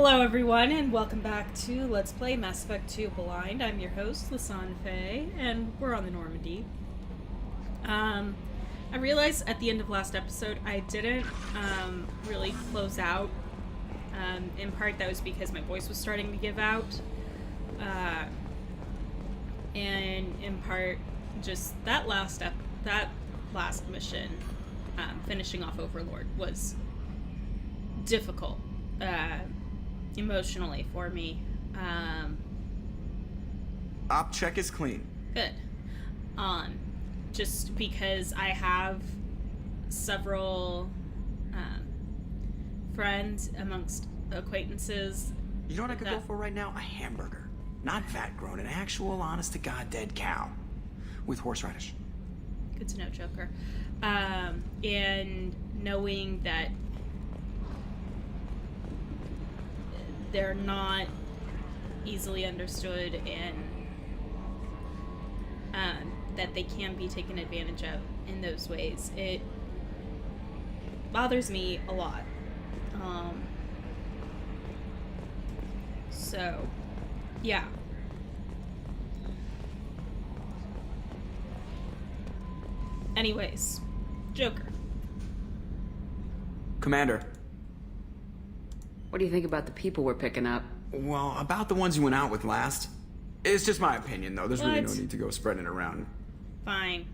Hello everyone, and welcome back to Let's Play Mass Effect 2 Blind. I'm your host, Lisanne Faye, and we're on the Normandy. I realized at the end of last episode I didn't really close out. In part that was because my voice was starting to give out. And in part just that last mission, finishing off Overlord, was difficult. Emotionally for me. Op check is clean. Good. Just because I have several friends amongst acquaintances. You know what I could go for right now? A hamburger. Not fat grown, an actual honest to God dead cow. With horseradish. Good to know, Joker. And knowing that they're not easily understood and that they can be taken advantage of in those ways. It bothers me a lot. So, yeah. Anyways, Joker. Commander. What do you think about the people we're picking up? Well, about the ones you went out with last. It's just my opinion, though. There's really no What? need to go spreading it around. Fine.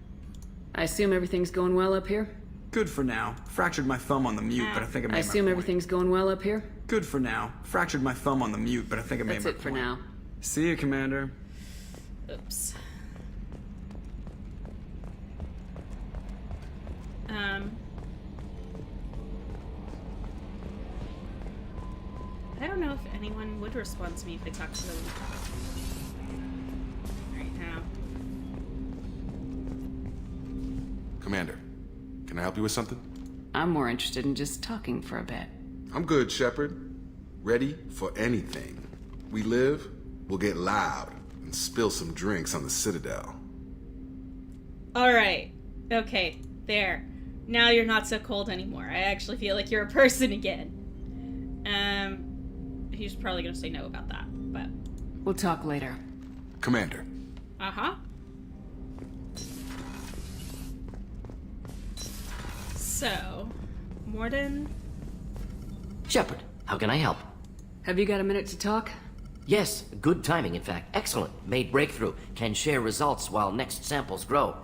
I assume everything's going well up here? Good for now. Fractured my thumb on the mute, but I think I made I my assume point. everything's going well up here? Good for now. Fractured my thumb on the mute, but I think I made That's my it for point. now. See you, Commander. Oops. I don't know if anyone would respond to me if I talked to them right now. Commander, can I help you with something? I'm more interested in just talking for a bit. I'm good, Shepard. Ready for anything. We live, we'll get loud, and spill some drinks on the Citadel. Alright. Okay. There. Now you're not so cold anymore. I actually feel like you're a person again. He's probably gonna say no about that, but... We'll talk later. Commander. Uh-huh. So, Mordin? Shepard, how can I help? Have you got a minute to talk? Yes, good timing, in fact. Excellent. Made breakthrough. Can share results while next samples grow.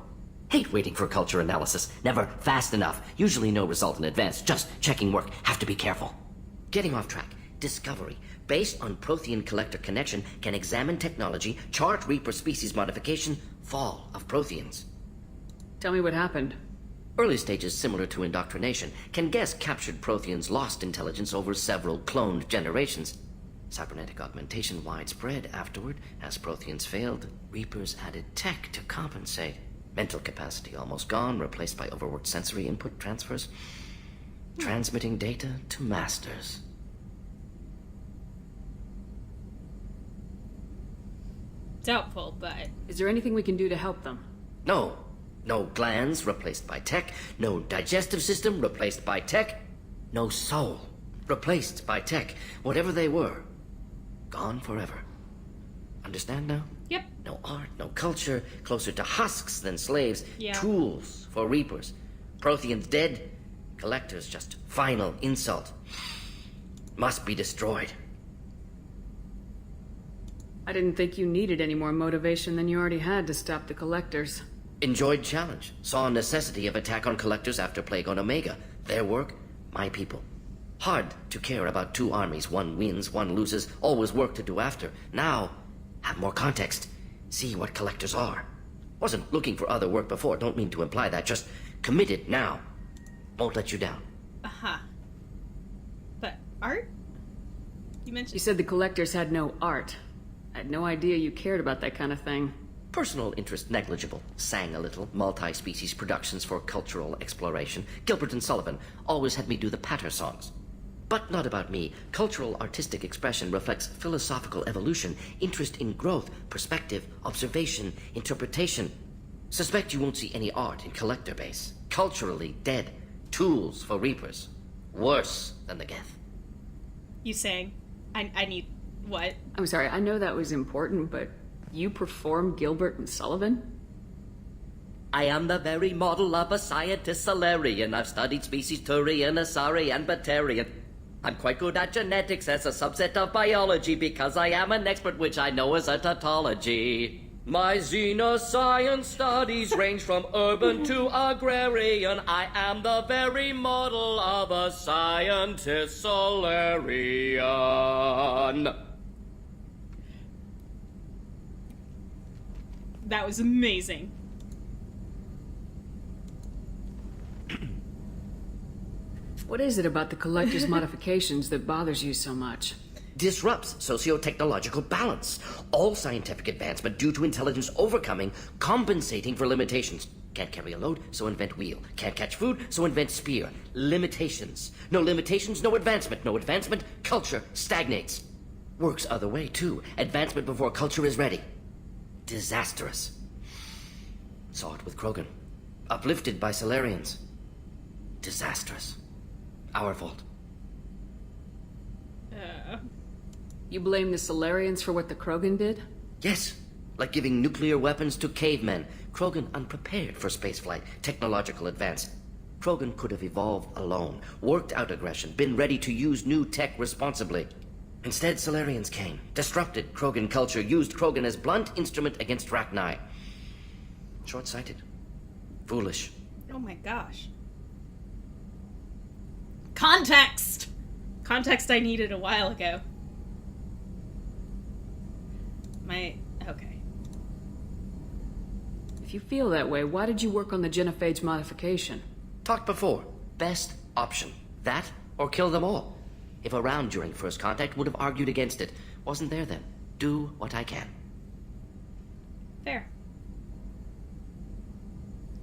Hate waiting for culture analysis. Never fast enough. Usually no result in advance. Just checking work. Have to be careful. Getting off track. Discovery. Based on Prothean collector connection, can examine technology, chart Reaper species modification, fall of Protheans. Tell me what happened. Early stages similar to indoctrination. Can guess captured Protheans lost intelligence over several cloned generations. Cybernetic augmentation widespread afterward. As Protheans failed, Reapers added tech to compensate. Mental capacity almost gone, replaced by overworked sensory input transfers. Transmitting data to masters. Doubtful, but... Is there anything we can do to help them? No. No glands replaced by tech. No digestive system replaced by tech. No soul replaced by tech. Whatever they were, gone forever. Understand now? Yep. No art, no culture, closer to husks than slaves. Yeah. Tools for reapers. Protheans dead, collectors just final insult. Must be destroyed. I didn't think you needed any more motivation than you already had to stop the collectors. Enjoyed challenge. Saw necessity of attack on collectors after Plague on Omega. Their work, my people. Hard to care about two armies. One wins, one loses. Always work to do after. Now, have more context. See what collectors are. Wasn't looking for other work before. Don't mean to imply that. Just committed now. Won't let you down. Uh-huh. But art? You mentioned... You said the collectors had no art. I had no idea you cared about that kind of thing. Personal interest negligible. Sang a little. Multi-species productions for cultural exploration. Gilbert and Sullivan always had me do the patter songs. But not about me. Cultural artistic expression reflects philosophical evolution, interest in growth, perspective, observation, interpretation. Suspect you won't see any art in collector base. Culturally dead. Tools for reapers. Worse than the Geth. You sang. I need... What? I'm sorry, I know that was important, but you perform Gilbert and Sullivan? I am the very model of a scientist Solarian. I've studied species Turian, Asari, and Batarian. I'm quite good at genetics as a subset of biology because I am an expert, which I know is a tautology. My xenoscience studies range from urban to agrarian. I am the very model of a scientist Solarian. That was amazing. What is it about the Collector's modifications that bothers you so much? Disrupts socio-technological balance. All scientific advancement due to intelligence overcoming, compensating for limitations. Can't carry a load, so invent wheel. Can't catch food, so invent spear. Limitations. No limitations, no advancement. No advancement, culture stagnates. Works other way, too. Advancement before culture is ready. Disastrous. Saw it with Krogan. Uplifted by Solarians. Disastrous. Our fault. You blame the Solarians for what the Krogan did? Yes, like giving nuclear weapons to cavemen. Krogan unprepared for spaceflight, technological advance. Krogan could have evolved alone, worked out aggression, been ready to use new tech responsibly. Instead, Solarians came, disrupted Krogan culture, used Krogan as blunt instrument against Rachni. Short-sighted. Foolish. Oh my gosh. Context! Context I needed a while ago. Okay. If you feel that way, why did you work on the genophage modification? Talked before. Best option. That, or kill them all. If around during first contact, would have argued against it. Wasn't there then. Do what I can. Fair.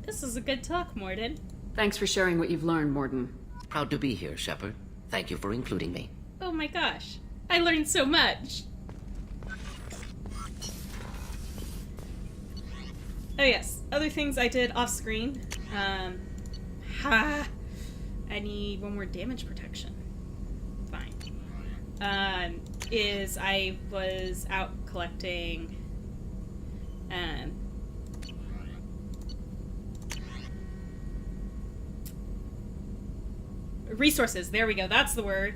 This is a good talk, Mordin. Thanks for sharing what you've learned, Mordin. Proud to be here, Shepard. Thank you for including me. Oh my gosh. I learned so much. Oh yes, other things I did off screen. I need one more damage protection. Fine. Is I was out collecting resources. There we go. That's the word.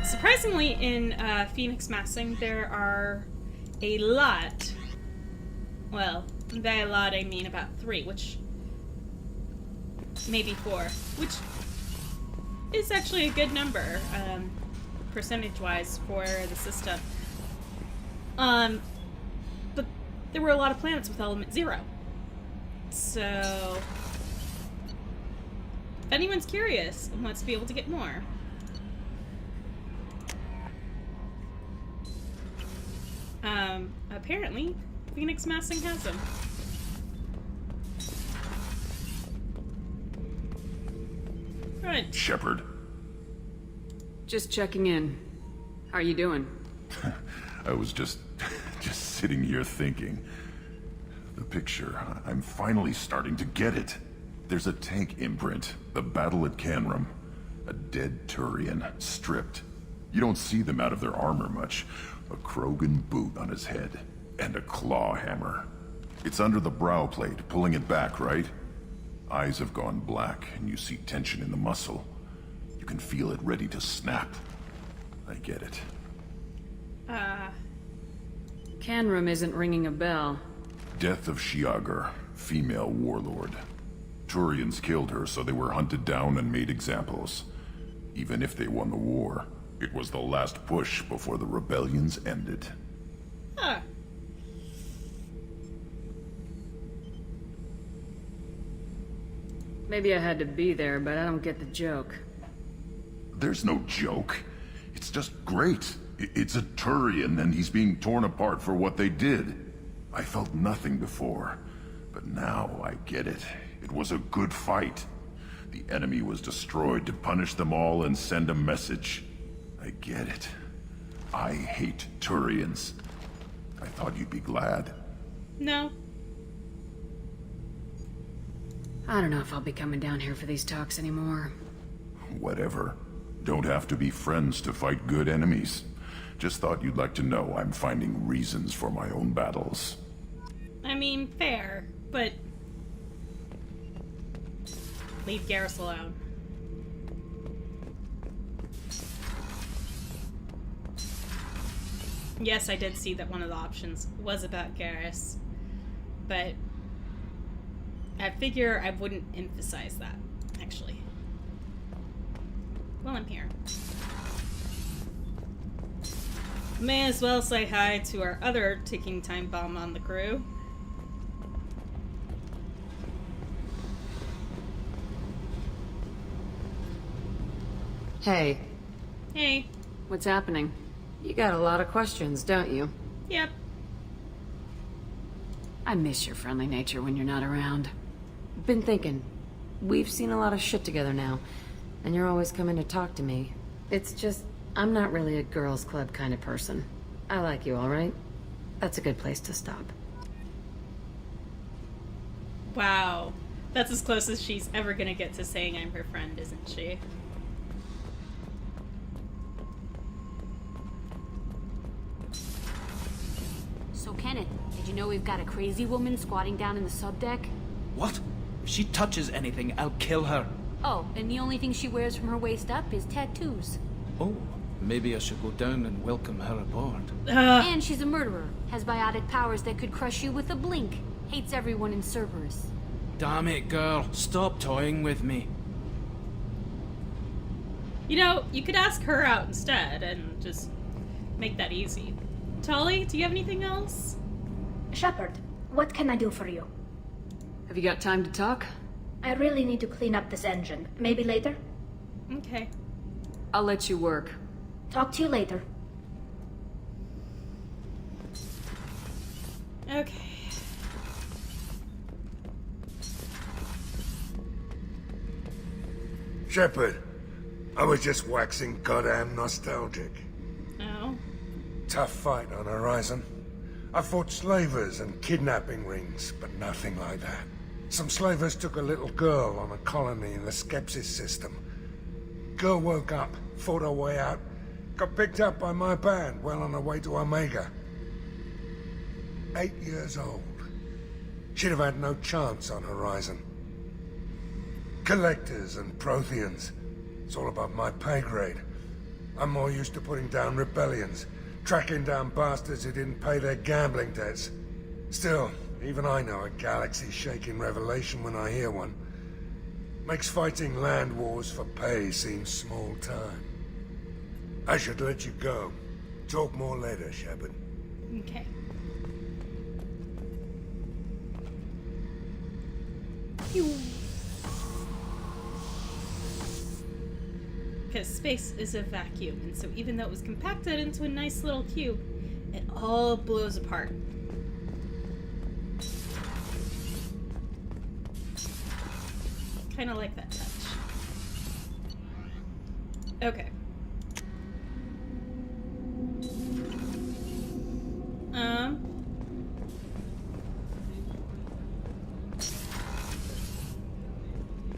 Surprisingly, in Phoenix Massing, there are a lot. Well, by a lot, I mean about 3, which maybe 4, which is actually a good number, percentage-wise for the system. But there were a lot of planets with element 0. So, if anyone's curious and wants to be able to get more, apparently Phoenix Massing has them. Right. Shepard. Just checking in. How are you doing? I was just sitting here thinking. The picture, I'm finally starting to get it. There's a tank imprint, the battle at Canrum. A dead Turian, stripped. You don't see them out of their armor much. A Krogan boot on his head, and a claw hammer. It's under the brow plate, pulling it back, right? Eyes have gone black, and you see tension in the muscle. You can feel it ready to snap. I get it. Canrum isn't ringing a bell. Death of Shiagar, female warlord. Turians killed her, so they were hunted down and made examples. Even if they won the war, it was the last push before the rebellions ended. Huh. Maybe I had to be there, but I don't get the joke. There's no joke. It's just great. It's a Turian, and he's being torn apart for what they did. I felt nothing before, but now I get it. It was a good fight. The enemy was destroyed to punish them all and send a message. I get it. I hate Turians. I thought you'd be glad. No. I don't know if I'll be coming down here for these talks anymore. Whatever. Don't have to be friends to fight good enemies. Just thought you'd like to know I'm finding reasons for my own battles. I mean, fair, but leave Garrus alone. Yes, I did see that one of the options was about Garrus, but I figure I wouldn't emphasize that, actually. Well, I'm here. May as well say hi to our other ticking time bomb on the crew. Hey, Hey. what's happening? You got a lot of questions, don't you? Yep. I miss your friendly nature when you're not around. Been thinking, we've seen a lot of shit together now, and you're always coming to talk to me. It's just, I'm not really a girls' club kind of person. I like you, all right? That's a good place to stop. Wow. That's as close as she's ever gonna get to saying I'm her friend, isn't she? So, Kenneth, did you know we've got a crazy woman squatting down in the subdeck? What? If she touches anything, I'll kill her. Oh, and the only thing she wears from her waist up is tattoos. Oh, maybe I should go down and welcome her aboard. And she's a murderer, has biotic powers that could crush you with a blink, hates everyone in Cerberus. Damn it, girl. Stop toying with me. You know, you could ask her out instead and just make that easy. Tolly, do you have anything else? Shepard, what can I do for you? Have you got time to talk? I really need to clean up this engine. Maybe later? Okay. I'll let you work. Talk to you later. Okay. Shepard, I was just waxing goddamn nostalgic. Oh. Tough fight on Horizon. I fought slavers and kidnapping rings, but nothing like that. Some slavers took a little girl on a colony in the Skepsis system. Girl woke up, fought her way out, got picked up by my band well on her way to Omega. 8 years old. She'd have had no chance on Horizon. Collectors and Protheans. It's all above my pay grade. I'm more used to putting down rebellions, tracking down bastards who didn't pay their gambling debts. Still, even I know a galaxy-shaking revelation when I hear one. Makes fighting land wars for pay seem small time. I should let you go. Talk more later, Shepard. Okay. Because space is a vacuum, and so even though it was compacted into a nice little cube, it all blows apart. Kind of like that touch. Okay.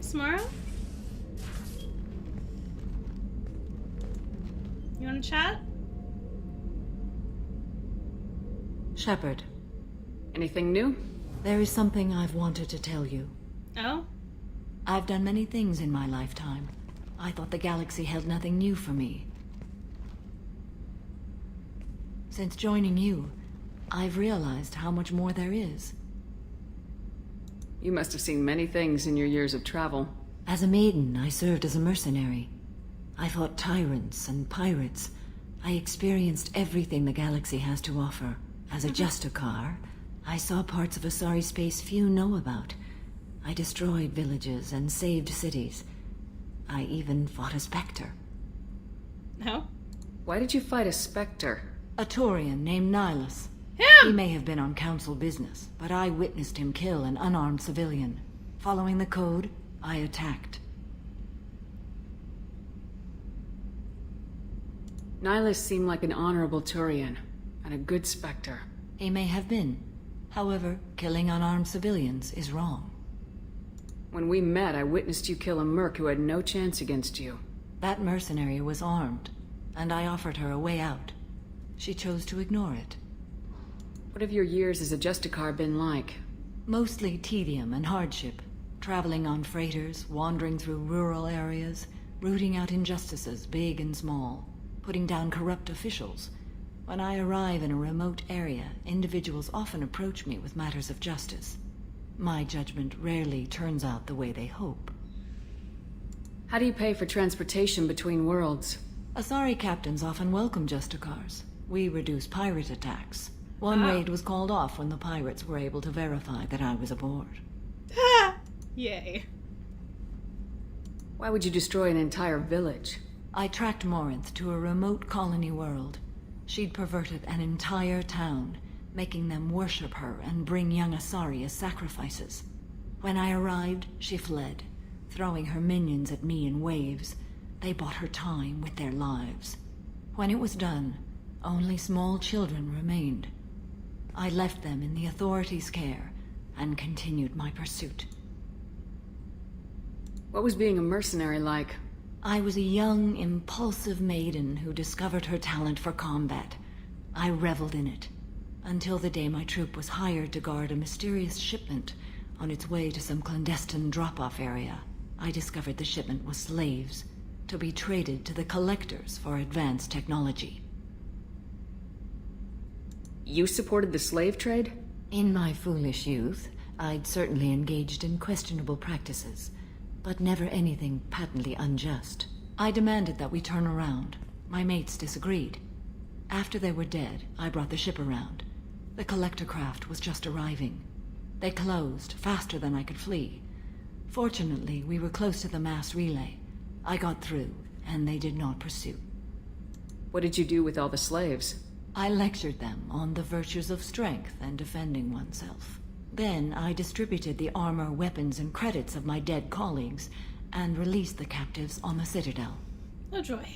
Samara? You want to chat? Shepard, Anything new? there is something I've wanted to tell you. Oh? I've done many things in my lifetime. I thought the galaxy held nothing new for me. Since joining you, I've realized how much more there is. You must have seen many things in your years of travel. As a maiden, I served as a mercenary. I fought tyrants and pirates. I experienced everything the galaxy has to offer. As a Justicar, I saw parts of Asari space few know about. I destroyed villages and saved cities. I even fought a Spectre. No? Why did you fight a Spectre? A Taurian named Nihilus. He may have been on council business, but I witnessed him kill an unarmed civilian. Following the code, I attacked. Nihilus seemed like an honorable Turian, and a good Spectre. He may have been. However, killing unarmed civilians is wrong. When we met, I witnessed you kill a merc who had no chance against you. That mercenary was armed, and I offered her a way out. She chose to ignore it. What have your years as a Justicar been like? Mostly tedium and hardship. Traveling on freighters, wandering through rural areas, rooting out injustices, big and small, putting down corrupt officials. When I arrive in a remote area, individuals often approach me with matters of justice. My judgment rarely turns out the way they hope. How do you pay for transportation between worlds? Asari captains often welcome Justicars. We reduce pirate attacks. One raid was called off when the pirates were able to verify that I was aboard. Yay. Why would you destroy an entire village? I tracked Morinth to a remote colony world. She'd perverted an entire town, making them worship her and bring young Asari as sacrifices. When I arrived, she fled, throwing her minions at me in waves. They bought her time with their lives. When it was done, only small children remained. I left them in the authorities' care and continued my pursuit. What was being a mercenary like? I was a young, impulsive maiden who discovered her talent for combat. I reveled in it, until the day my troop was hired to guard a mysterious shipment on its way to some clandestine drop-off area. I discovered the shipment was slaves, to be traded to the collectors for advanced technology. You supported the slave trade? In my foolish youth, I'd certainly engaged in questionable practices, but never anything patently unjust. I demanded that we turn around. My mates disagreed. After they were dead, I brought the ship around. The collector craft was just arriving. They closed faster than I could flee. Fortunately, we were close to the mass relay. I got through, and they did not pursue. What did you do with all the slaves? I lectured them on the virtues of strength and defending oneself. Then I distributed the armor, weapons, and credits of my dead colleagues, and released the captives on the Citadel. Oh joy.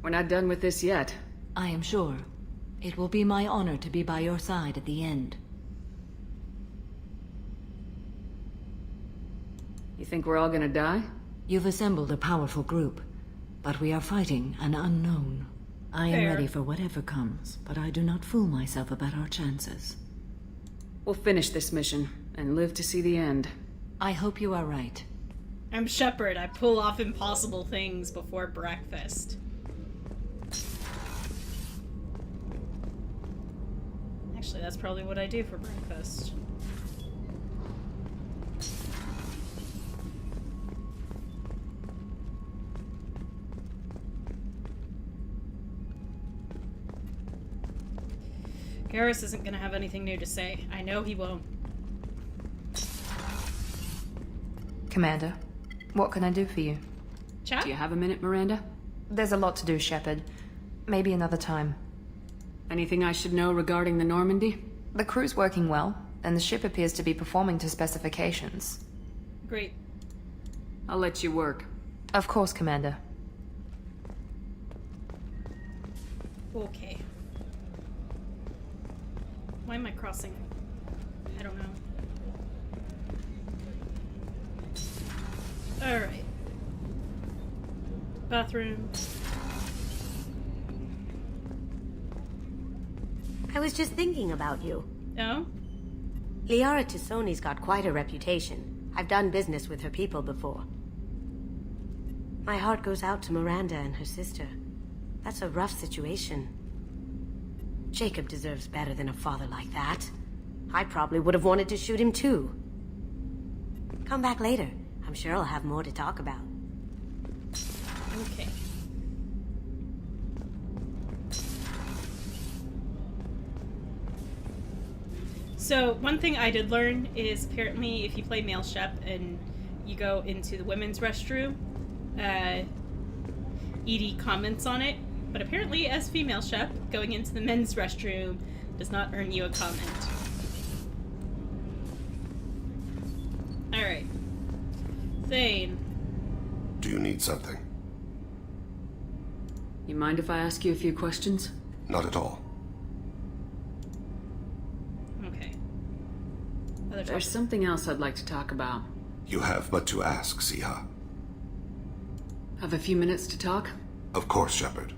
We're not done with this yet. I am sure. It will be my honor to be by your side at the end. You think we're all gonna die? You've assembled a powerful group, but we are fighting an unknown. I am ready for whatever comes, but I do not fool myself about our chances. We'll finish this mission, and live to see the end. I hope you are right. I'm Shepard. I pull off impossible things before breakfast. Actually, that's probably what I do for breakfast. Garrus isn't gonna have anything new to say. I know he won't. Commander, what can I do for you? Chat? Do you have a minute, Miranda? There's a lot to do, Shepard. Maybe another time. Anything I should know regarding the Normandy? The crew's working well, and the ship appears to be performing to specifications. Great. I'll let you work. Of course, Commander. Okay. Why am I crossing? I don't know. Alright. Bathroom. I was just thinking about you. Oh? Liara Tisoni's got quite a reputation. I've done business with her people before. My heart goes out to Miranda and her sister. That's a rough situation. Jacob deserves better than a father like that. I probably would have wanted to shoot him too. Come back later. I'm sure I'll have more to talk about. Okay. So, one thing I did learn is apparently if you play male Shep and you go into the women's restroom, Edie comments on it, but apparently as female Shep, going into the men's restroom does not earn you a comment. Alright. Thane. Do you need something? You mind if I ask you a few questions? Not at all. Okay. There's something else I'd like to talk about. You have but to ask, Siha. Have a few minutes to talk? Of course, Shepard.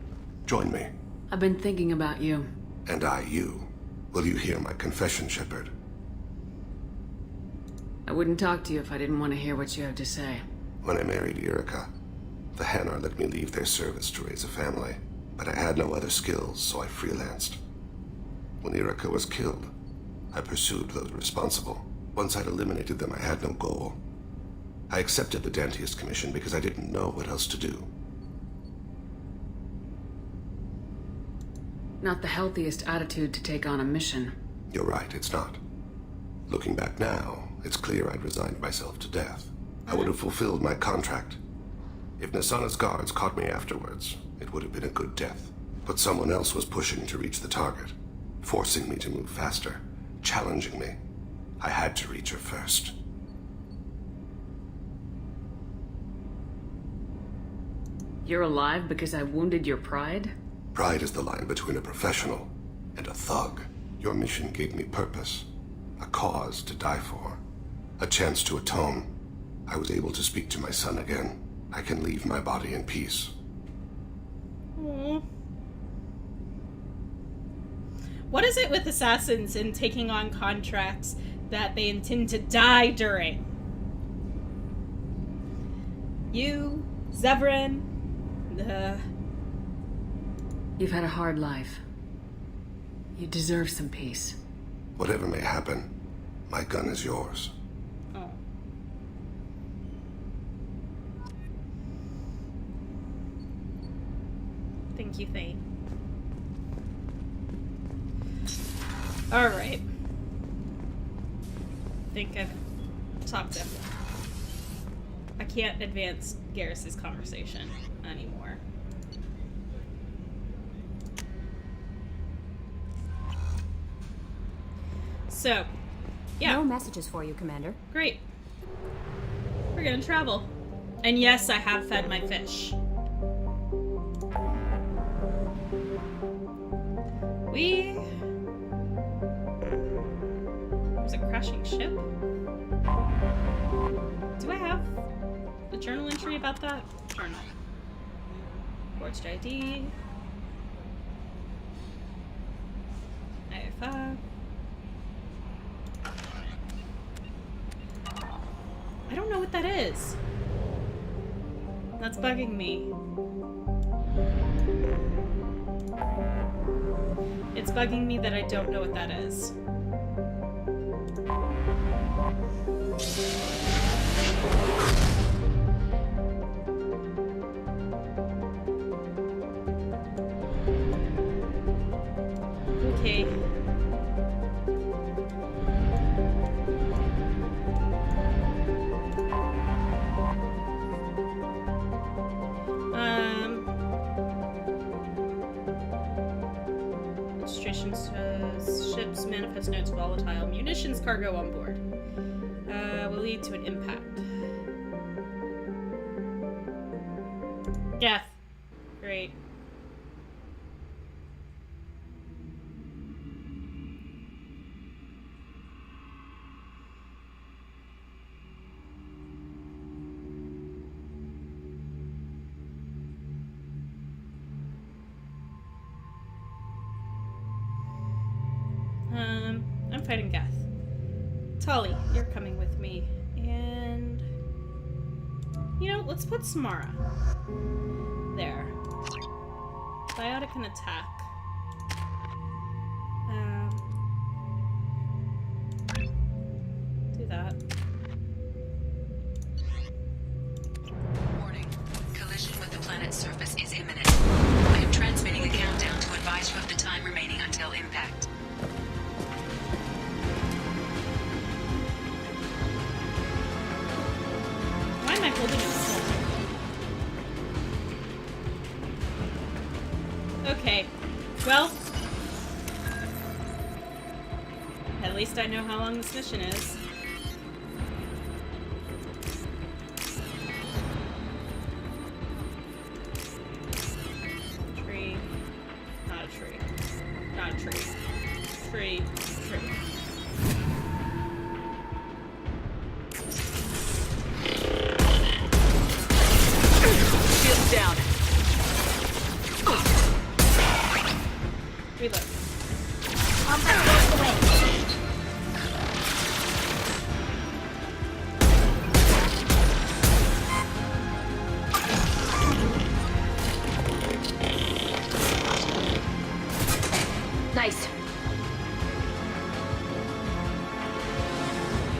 Join me. I've been thinking about you. And I, you. Will you hear my confession, Shepard? I wouldn't talk to you if I didn't want to hear what you have to say. When I married Erica, the Hanar let me leave their service to raise a family. But I had no other skills, so I freelanced. When Erica was killed, I pursued those responsible. Once I'd eliminated them, I had no goal. I accepted the Dantius commission because I didn't know what else to do. Not the healthiest attitude to take on a mission. You're right, it's not. Looking back now, it's clear I'd resigned myself to death. I would have fulfilled my contract. If Nasana's guards caught me afterwards, it would have been a good death. But someone else was pushing to reach the target, forcing me to move faster, challenging me. I had to reach her first. You're alive because I wounded your pride? Pride is the line between a professional and a thug. Your mission gave me purpose, a cause to die for, a chance to atone. I was able to speak to my son again. I can leave my body in peace. Aww. What is it with assassins in taking on contracts that they intend to die during? You, Zevran, You've had a hard life. You deserve some peace. Whatever may happen, my gun is yours. Oh. Thank you, Thane. Alright. I think I've talked to him. I can't advance Garrus's conversation anymore. So, yeah. No messages for you, Commander. Great. We're gonna travel. And yes, I have fed my fish. There's a crashing ship? Do I have a journal entry about that? Journal. Forged ID. IFF. I don't know what that is. That's bugging me. It's bugging me that I don't know what that is. Okay. Registration says ships manifest notes volatile. Munitions cargo on board. Will lead to an impact. Death. Great. I'm fighting death. Tali, you're coming with me. And... you know, let's put Samara. There. Biotic can attack. Do that. Warning. Collision with the planet's surface is imminent. I am transmitting a countdown to advise you of the time remaining until impact. Why am I holding it still? Okay. Well, at least I know how long this mission is. Tree. Not a tree. Not a tree. Tree. Tree.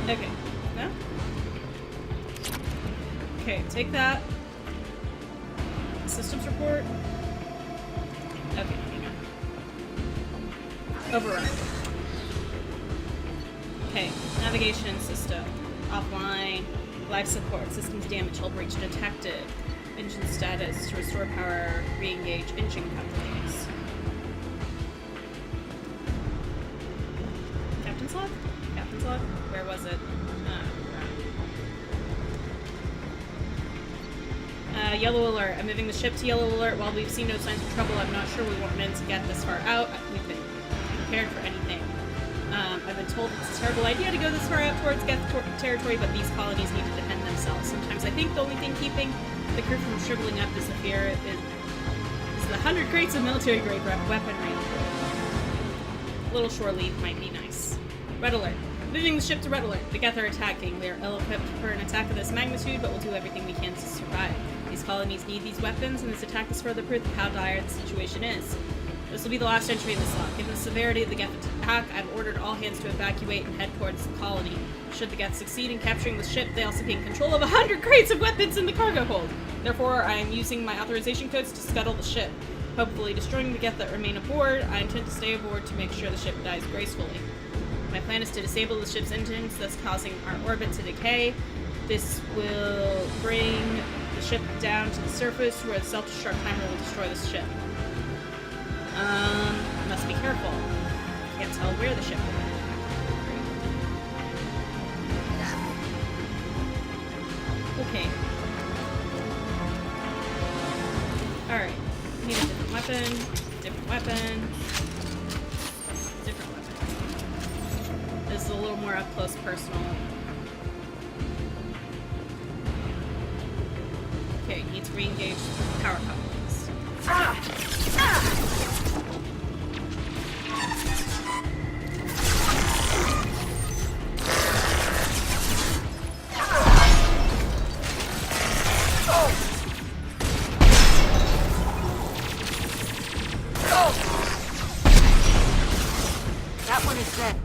Okay. No? Okay, take that. Systems report. Okay, hang on. Override. Okay, navigation system. Offline. Life support. Systems damage. Hull breach detected. Engine status. To restore power. Re-engage engine companies. Captain's log? Captain's log? Where was it? Yellow alert. I'm moving the ship to yellow alert. While we've seen no signs of trouble, I'm not sure we weren't meant to get this far out. We've been prepared for anything. I've been told it's a terrible idea to go this far out towards Geth territory, but these colonies need to defend themselves. Sometimes I think the only thing keeping the crew from shriveling up is the fear is the 100 crates of military-grade weaponry. A little shore leave might be nice. Red alert. Moving the ship to red alert. The Geth are attacking. We are ill-equipped for an attack of this magnitude, but we'll do everything we can to survive. These colonies need these weapons, and this attack is further proof of how dire the situation is. This will be the last entry in this log. Given the severity of the Geth attack, I've ordered all hands to evacuate and head towards the colony. Should the Geth succeed in capturing the ship, they also be in control of 100 crates of weapons in the cargo hold. Therefore, I am using my authorization codes to scuttle the ship. Hopefully destroying the Geth that remain aboard, I intend to stay aboard to make sure the ship dies gracefully. My plan is to disable the ship's engines, thus causing our orbit to decay. This will bring the ship down to the surface, where the self-destruct timer will destroy the ship. Must be careful. Can't tell where the ship will be. Okay. Alright. Need a different weapon. Different weapon. Different weapon. This is a little more up close personal. Okay, need to re-engage power couplings. That one is dead.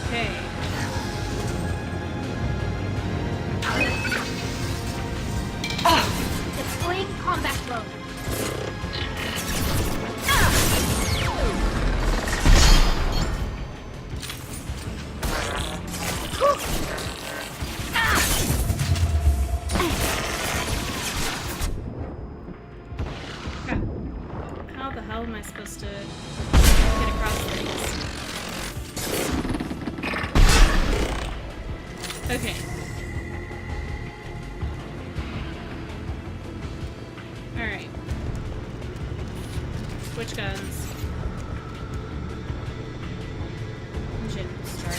Okay. Deploying combat mode. Crap. How the hell am I supposed to get across things? Okay. Alright. Switch guns. Engine start.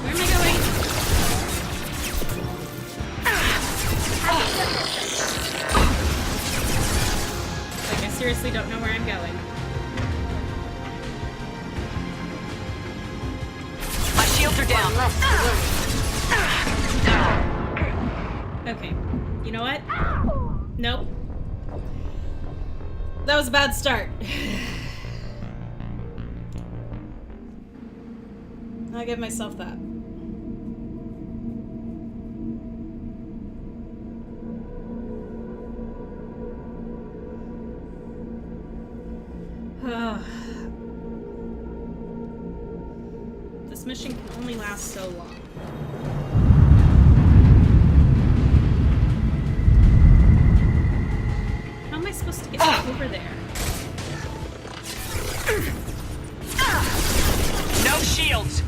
Where am I going? Like, I seriously don't know where I'm going. My shields are down. Okay. You know what? Nope. That was a bad start. I'll give myself that. This mission can only last so long. How am I supposed to get over there? No shields.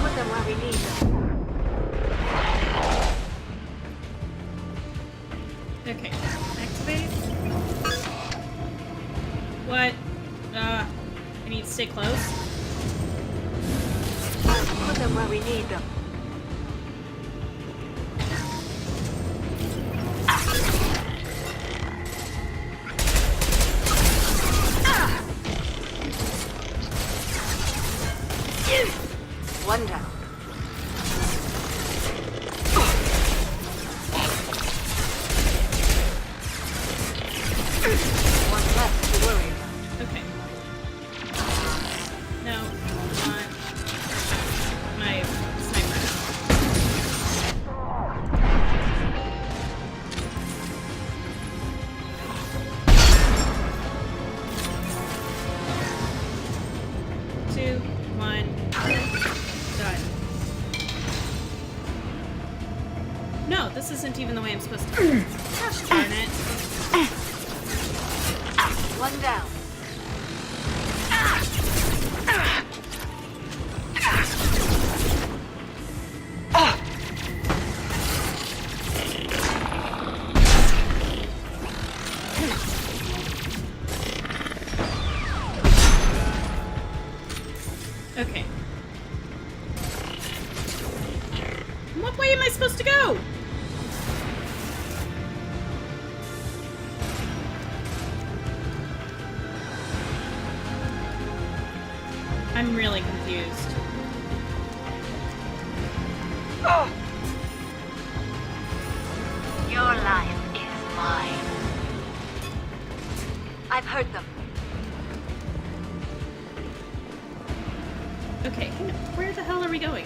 Put them where we need them. Okay. Activate. What? need to stay close. Put them where we need them. One down. One left to worry about. Okay. No, not my sniper. Two, one, done. No, this isn't even the way I'm supposed to. Gosh darn it. One down. Okay. What way am I supposed to go? I'm really confused. Your life is mine. I've heard them. Okay, hang on. Where the hell are we going?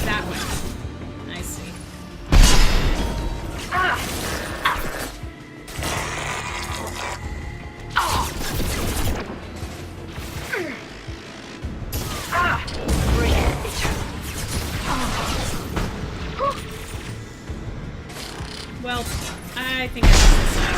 That way. I see. Well, I think I got this now.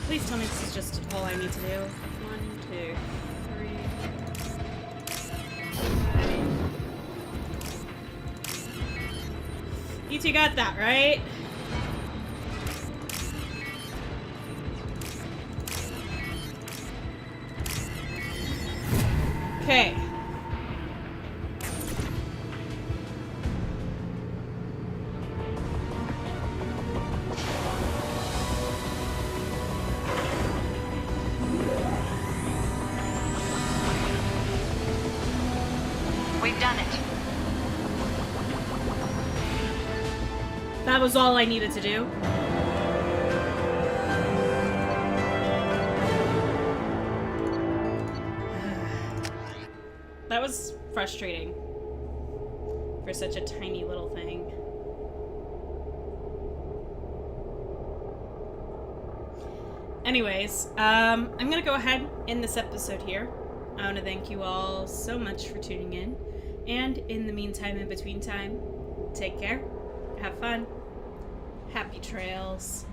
Please tell me this is just all I need to do. 1, 2, 3. You two got that, right? Okay. We've done it. That was all I needed to do. That was frustrating for such a tiny little thing. Anyways, I'm gonna go ahead and end this episode here. I want to thank you all so much for tuning in. And in the meantime, in between time, take care, have fun, happy trails.